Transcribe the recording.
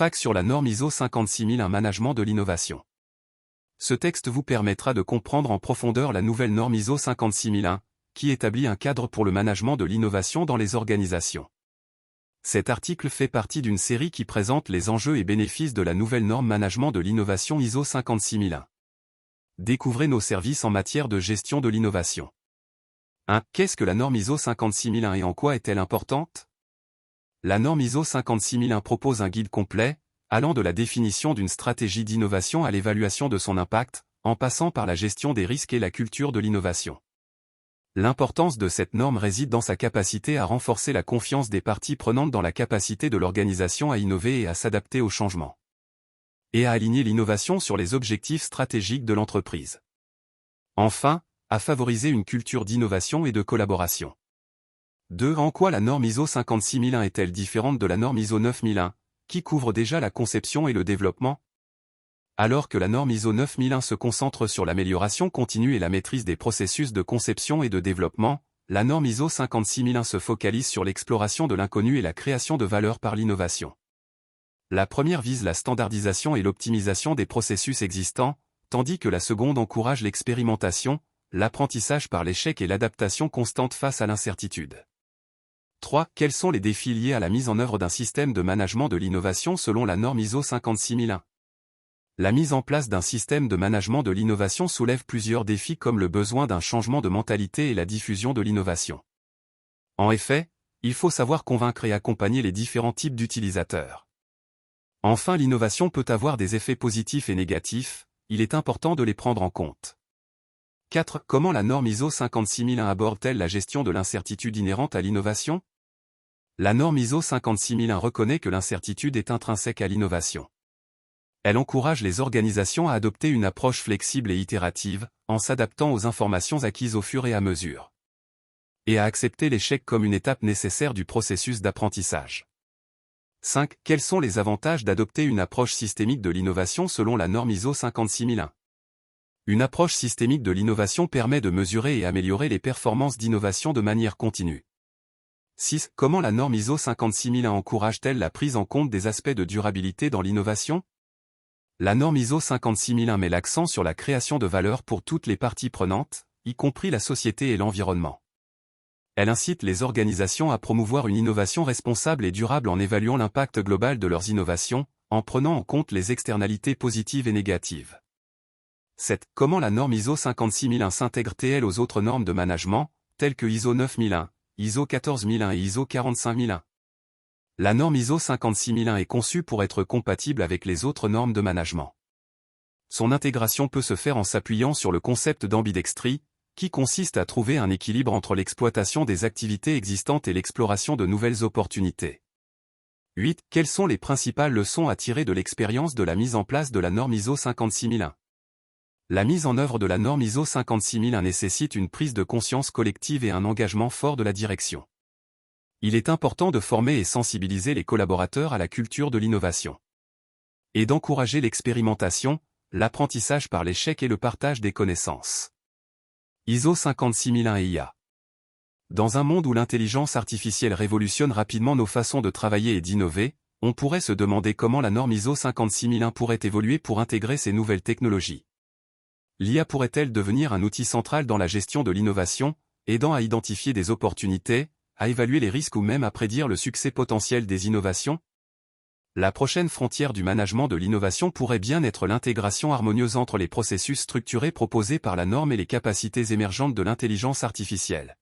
FAQ sur la norme ISO 56001 Management de l'innovation. Ce texte vous permettra de comprendre en profondeur la nouvelle norme ISO 56001, qui établit un cadre pour le management de l'innovation dans les organisations. Cet article fait partie d'une série qui présente les enjeux et bénéfices de la nouvelle norme Management de l'innovation ISO 56001. Découvrez nos services en matière de gestion de l'innovation. 1. Qu'est-ce que la norme ISO 56001 et en quoi est-elle importante? La norme ISO 56001 propose un guide complet, allant de la définition d'une stratégie d'innovation à l'évaluation de son impact, en passant par la gestion des risques et la culture de l'innovation. L'importance de cette norme réside dans sa capacité à renforcer la confiance des parties prenantes dans la capacité de l'organisation à innover et à s'adapter aux changements. Et à aligner l'innovation sur les objectifs stratégiques de l'entreprise. Enfin, à favoriser une culture d'innovation et de collaboration. 2. En quoi la norme ISO 56001 est-elle différente de la norme ISO 9001, qui couvre déjà la conception et le développement? Alors que la norme ISO 9001 se concentre sur l'amélioration continue et la maîtrise des processus de conception et de développement, la norme ISO 56001 se focalise sur l'exploration de l'inconnu et la création de valeur par l'innovation. La première vise la standardisation et l'optimisation des processus existants, tandis que la seconde encourage l'expérimentation, l'apprentissage par l'échec et l'adaptation constante face à l'incertitude. 3. Quels sont les défis liés à la mise en œuvre d'un système de management de l'innovation selon la norme ISO 56001? La mise en place d'un système de management de l'innovation soulève plusieurs défis comme le besoin d'un changement de mentalité et la diffusion de l'innovation. En effet, il faut savoir convaincre et accompagner les différents types d'utilisateurs. Enfin, l'innovation peut avoir des effets positifs et négatifs, il est important de les prendre en compte. 4. Comment la norme ISO 56001 aborde-t-elle la gestion de l'incertitude inhérente à l'innovation? La norme ISO 56001 reconnaît que l'incertitude est intrinsèque à l'innovation. Elle encourage les organisations à adopter une approche flexible et itérative, en s'adaptant aux informations acquises au fur et à mesure. Et à accepter l'échec comme une étape nécessaire du processus d'apprentissage. 5. Quels sont les avantages d'adopter une approche systémique de l'innovation selon la norme ISO 56001? Une approche systémique de l'innovation permet de mesurer et améliorer les performances d'innovation de manière continue. 6. Comment la norme ISO 56001 encourage-t-elle la prise en compte des aspects de durabilité dans l'innovation? La norme ISO 56001 met l'accent sur la création de valeur pour toutes les parties prenantes, y compris la société et l'environnement. Elle incite les organisations à promouvoir une innovation responsable et durable en évaluant l'impact global de leurs innovations, en prenant en compte les externalités positives et négatives. 7. Comment la norme ISO 56001 s'intègre-t-elle aux autres normes de management, telles que ISO 9001, ISO 14001 et ISO 45001? La norme ISO 56001 est conçue pour être compatible avec les autres normes de management. Son intégration peut se faire en s'appuyant sur le concept d'ambidextrie, qui consiste à trouver un équilibre entre l'exploitation des activités existantes et l'exploration de nouvelles opportunités. 8. Quelles sont les principales leçons à tirer de l'expérience de la mise en place de la norme ISO 56001? La mise en œuvre de la norme ISO 56001 nécessite une prise de conscience collective et un engagement fort de la direction. Il est important de former et sensibiliser les collaborateurs à la culture de l'innovation. Et d'encourager l'expérimentation, l'apprentissage par l'échec et le partage des connaissances. ISO 56001 et IA. Dans un monde où l'intelligence artificielle révolutionne rapidement nos façons de travailler et d'innover, on pourrait se demander comment la norme ISO 56001 pourrait évoluer pour intégrer ces nouvelles technologies. L'IA pourrait-elle devenir un outil central dans la gestion de l'innovation, aidant à identifier des opportunités, à évaluer les risques ou même à prédire le succès potentiel des innovations? La prochaine frontière du management de l'innovation pourrait bien être l'intégration harmonieuse entre les processus structurés proposés par la norme et les capacités émergentes de l'intelligence artificielle.